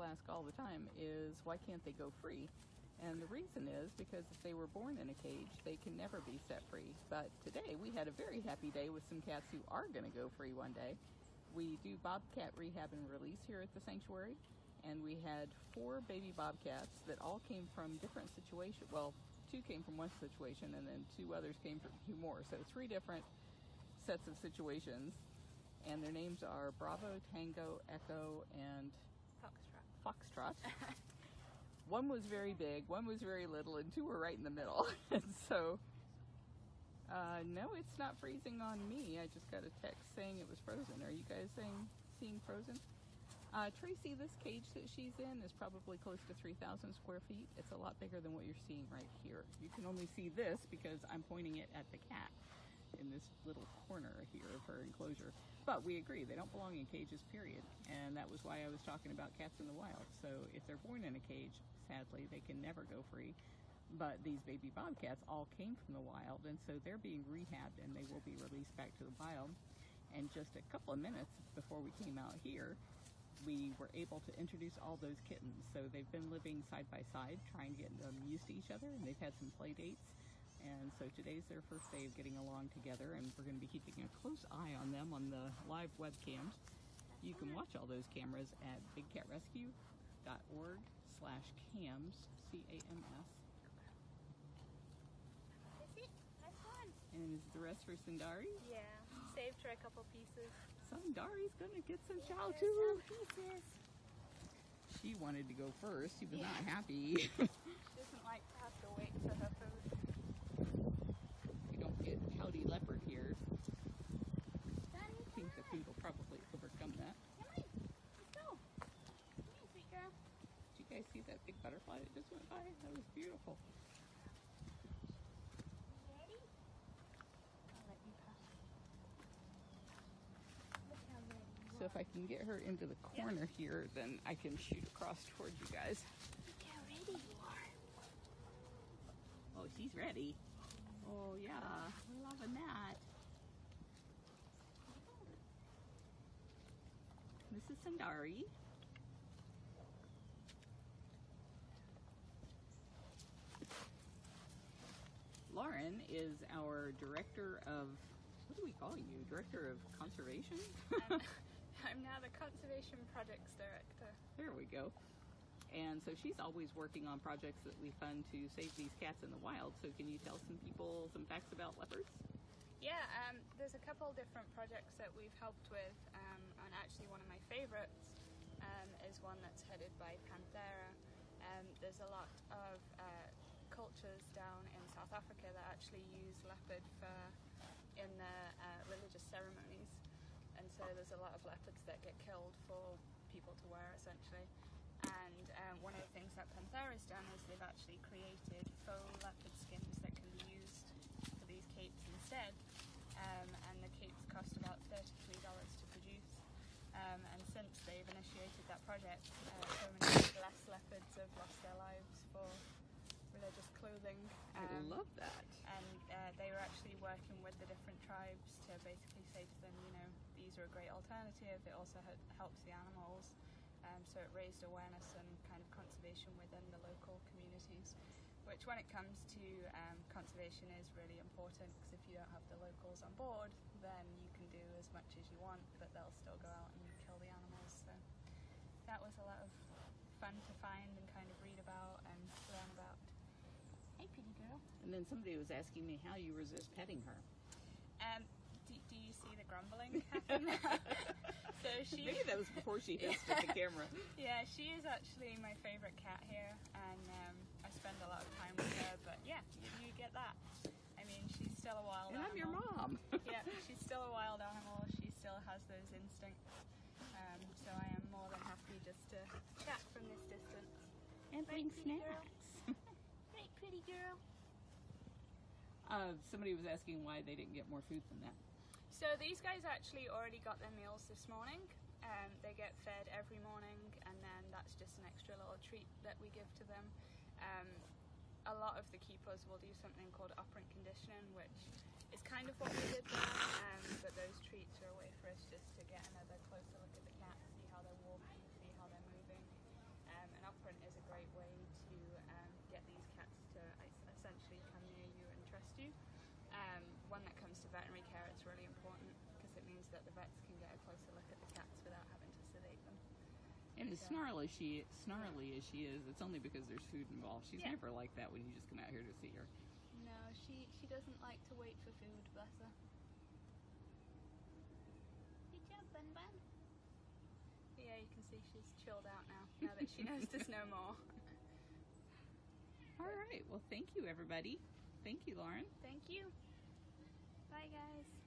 ask all the time is, why can't they go free? And the reason is because if they were born in a cage, they can never be set free. But today we had a very happy day with some cats who are going to go free one day. We do bobcat rehab and release here at the sanctuary, and we had 4 baby bobcats that all came from different situations. Well, 2 came from one situation, and then 2 others came from 2 more. So 3 different sets of situations, and their names are Bravo, Tango, Echo, and Foxtrot. One was very big, one was very little, and 2 were right in the middle. And so, no, it's not freezing on me. I just got a text saying it was frozen. Are you guys seeing frozen? Tracy, this cage that she's in is probably close to 3,000 square feet. It's a lot bigger than what you're seeing right here. You can only see this because I'm pointing it at the cat in this little corner here of her enclosure. But we agree, they don't belong in cages, period. And that was why I was talking about cats in the wild. So if they're born in a cage, sadly, they can never go free. But these baby bobcats all came from the wild, and so they're being rehabbed and they will be released back to the wild. And just a couple of minutes before we came out here, we were able to introduce all those kittens. So they've been living side by side, trying to get them used to each other, and they've had some play dates. And so today's their first day of getting along together, and we're going to be keeping a close eye on them on the live webcams. You can watch all those cameras at bigcatrescue.org/cams, C-A-M-S. And is the rest for Sundari? Yeah, saved her a couple pieces. Sundari's gonna get some chow There's too. some pieces. She wanted to go first. She was not happy. She doesn't like to have to wait for her food. We don't get Howdy Leopard here. I think the food will probably overcome that. Come on, let's go. Come here, sweet girl. Did you guys see that big butterfly that just went by? That was beautiful. Ready? I'll let you pass. Look how ready you So if I can get her into the corner here, then I can shoot across towards you guys. Look how ready you are. Oh, she's ready. Oh yeah, we're loving that. This is Sundari. Lauren is our director of, what do we call you? Director of Conservation? I'm now the Conservation Projects Director. There we go. And so she's always working on projects that we fund to save these cats in the wild. So can you tell some people some facts about leopards? Yeah, there's a couple different projects that we've helped with, and actually one of my favorites is one that's headed by Panthera. There's a lot of cultures down in South Africa that actually use leopard in their religious ceremonies, and so there's a lot of leopards that get killed for people to wear, essentially. And one of the things that Panthera's done is they've actually created faux leopard skins that can be used for these capes instead, and the capes cost about $33 to produce. And since they've initiated that project, so many less leopards have lost their lives for religious clothing. I love that. And they were actually working with the different tribes to basically say to them, you know, these are a great alternative. It also helps the animals. So it raised awareness and kind of conservation within the local communities, which when it comes to conservation is really important, because if you don't have the locals on board, then you can do as much as you want, but they'll still go out and kill the animals. So that was a lot of fun to find and kind of read about and learn about. Hey, pretty girl. And then somebody was asking me how you resist petting her. Do you see the grumbling happen? So Maybe that was before she hissed at the camera. Yeah, she is actually my favourite cat here, and I spend a lot of time with her, but yeah, you get that. I mean, she's still a wild animal. And I'm your mom. Yeah, she's still a wild animal. She still has those instincts. So I am more than happy just to chat from this distance. And bring snacks. Right, pretty girl. Somebody was asking why they didn't get more food than that. So these guys actually already got their meals this morning. They get fed every morning, and then that's just an extra little treat that we give to them. A lot of the keepers will do something called operant conditioning, which is kind of what we did there, but those treats are a way for us just to get another closer look at the cat, see how they're walking, see how they're moving. rescue. When it comes to veterinary care, it's really important because it means that the vets can get a closer look at the cats without having to sedate them. And as snarly as she is, it's only because there's food involved. She's never like that when you just come out here to see her. No, she doesn't like to wait for food, bless her. Good job, Bun Bun. But yeah, you can see she's chilled out now that she knows there's no more. All right. Well, thank you, everybody. Thank you, Lauren. Thank you. Bye, guys.